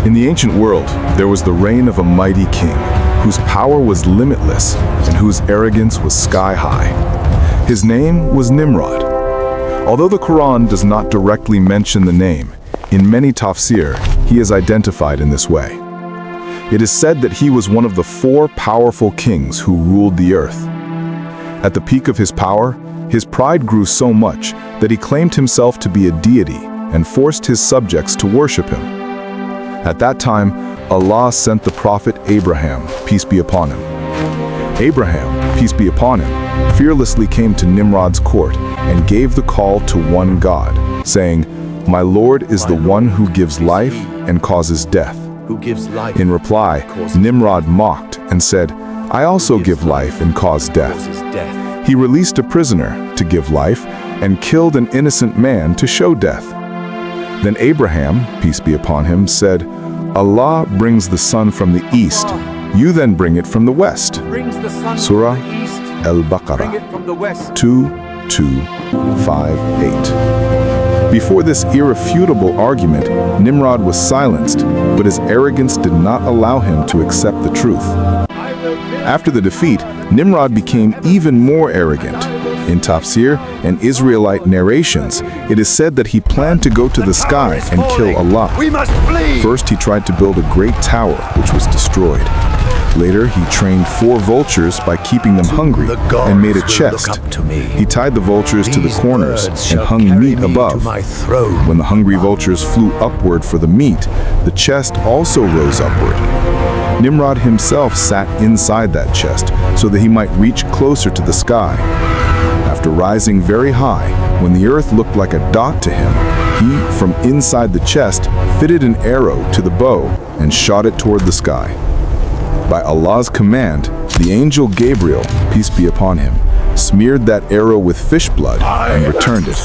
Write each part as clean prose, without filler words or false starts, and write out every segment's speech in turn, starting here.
In the ancient world, there was the reign of a mighty king, whose power was limitless and whose arrogance was sky-high. His name was Nimrod. Although the Quran does not directly mention the name, in many tafsir, he is identified in this way. It is said that he was one of the 4 powerful kings who ruled the earth. At the peak of his power, his pride grew so much that he claimed himself to be a deity and forced his subjects to worship him. At that time, Allah sent the prophet Abraham, peace be upon him. Abraham, peace be upon him, fearlessly came to Nimrod's court and gave the call to one God, saying, "My Lord is the one who gives life and causes death." In reply, Nimrod mocked and said, "I also give life and cause death." He released a prisoner to give life and killed an innocent man to show death. Then Abraham, peace be upon him, said, "Allah brings the sun from the east, you then bring it from the west." Surah Al-Baqarah 2:258. Before this irrefutable argument, Nimrod was silenced, but his arrogance did not allow him to accept the truth. After the defeat, Nimrod became even more arrogant. In tafsir and Israelite narrations, it is said that he planned to go to the sky and kill Allah. First, he tried to build a great tower, which was destroyed. Later, he trained 4 vultures by keeping them hungry and made a chest. He tied the vultures to the corners and hung meat above. When the hungry vultures flew upward for the meat, the chest also rose upward. Nimrod himself sat inside that chest so that he might reach closer to the sky. After rising very high, when the earth looked like a dot to him, he, from inside the chest, fitted an arrow to the bow and shot it toward the sky. By Allah's command, the angel Gabriel, peace be upon him, smeared that arrow with fish blood and returned it.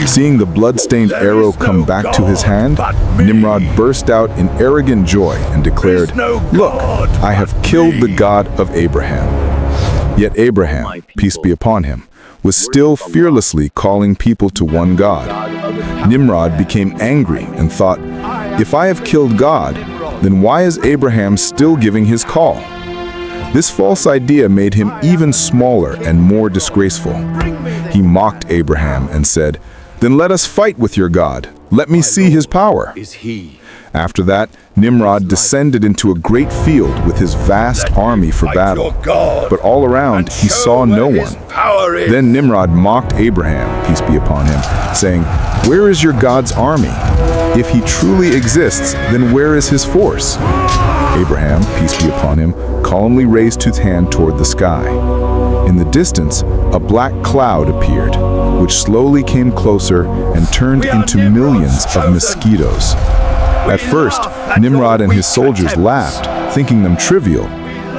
Seeing the blood-stained arrow come back to his hand, Nimrod burst out in arrogant joy and declared, "Look, I have killed the God of Abraham." Yet Abraham, peace be upon him, was still fearlessly calling people to one God. Nimrod became angry and thought, "If I have killed God, then why is Abraham still giving his call?" This false idea made him even smaller and more disgraceful. He mocked Abraham and said, "Then let us fight with your God. Let me see his power." After that, Nimrod descended into a great field with his vast army for battle. But all around, he saw no one. Then Nimrod mocked Abraham, peace be upon him, saying, "Where is your God's army? If he truly exists, then where is his force?" Abraham, peace be upon him, calmly raised his hand toward the sky. In the distance, a black cloud appeared, which slowly came closer and turned into millions of mosquitoes. At first, Nimrod and his soldiers laughed, thinking them trivial,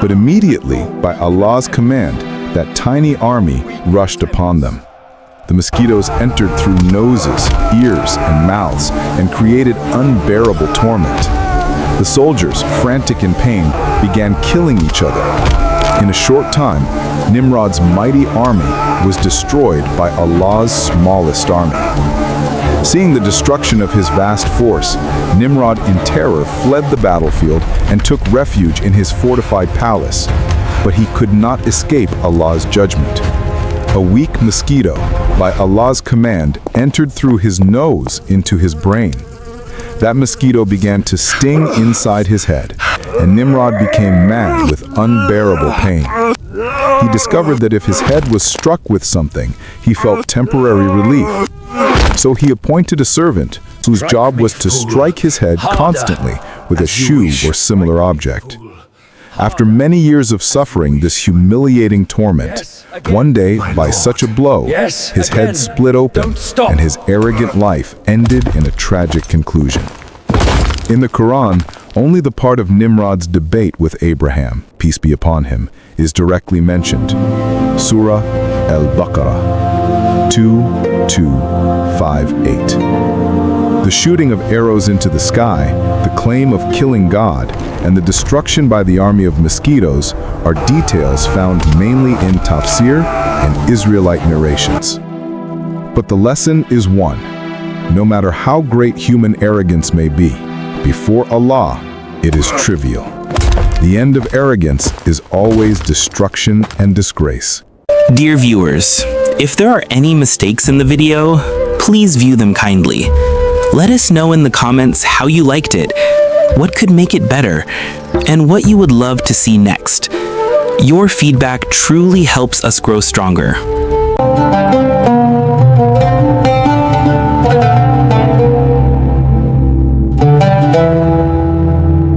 but immediately, by Allah's command, that tiny army rushed upon them. The mosquitoes entered through noses, ears, and mouths and created unbearable torment. The soldiers, frantic in pain, began killing each other. In a short time, Nimrod's mighty army was destroyed by Allah's smallest army. Seeing the destruction of his vast force, Nimrod in terror fled the battlefield and took refuge in his fortified palace. But he could not escape Allah's judgment. A weak mosquito, by Allah's command, entered through his nose into his brain. That mosquito began to sting inside his head, and Nimrod became mad with unbearable pain. He discovered that if his head was struck with something, he felt temporary relief. So he appointed a servant whose job was to strike his head constantly with a shoe or similar object. After many years of suffering this humiliating torment, one day, by such a blow, his head split open and his arrogant life ended in a tragic conclusion. In the Quran, only the part of Nimrod's debate with Abraham, peace be upon him, is directly mentioned. Surah Al-Baqarah 2:258. The shooting of arrows into the sky, the claim of killing God, and the destruction by the army of mosquitoes are details found mainly in tafsir and Israelite narrations. But the lesson is one. No matter how great human arrogance may be, Before Allah, it is trivial. The end of arrogance is always destruction and disgrace. Dear viewers, if there are any mistakes in the video, please view them kindly. Let us know in the comments how you liked it, what could make it better, and what you would love to see next. Your feedback truly helps us grow stronger.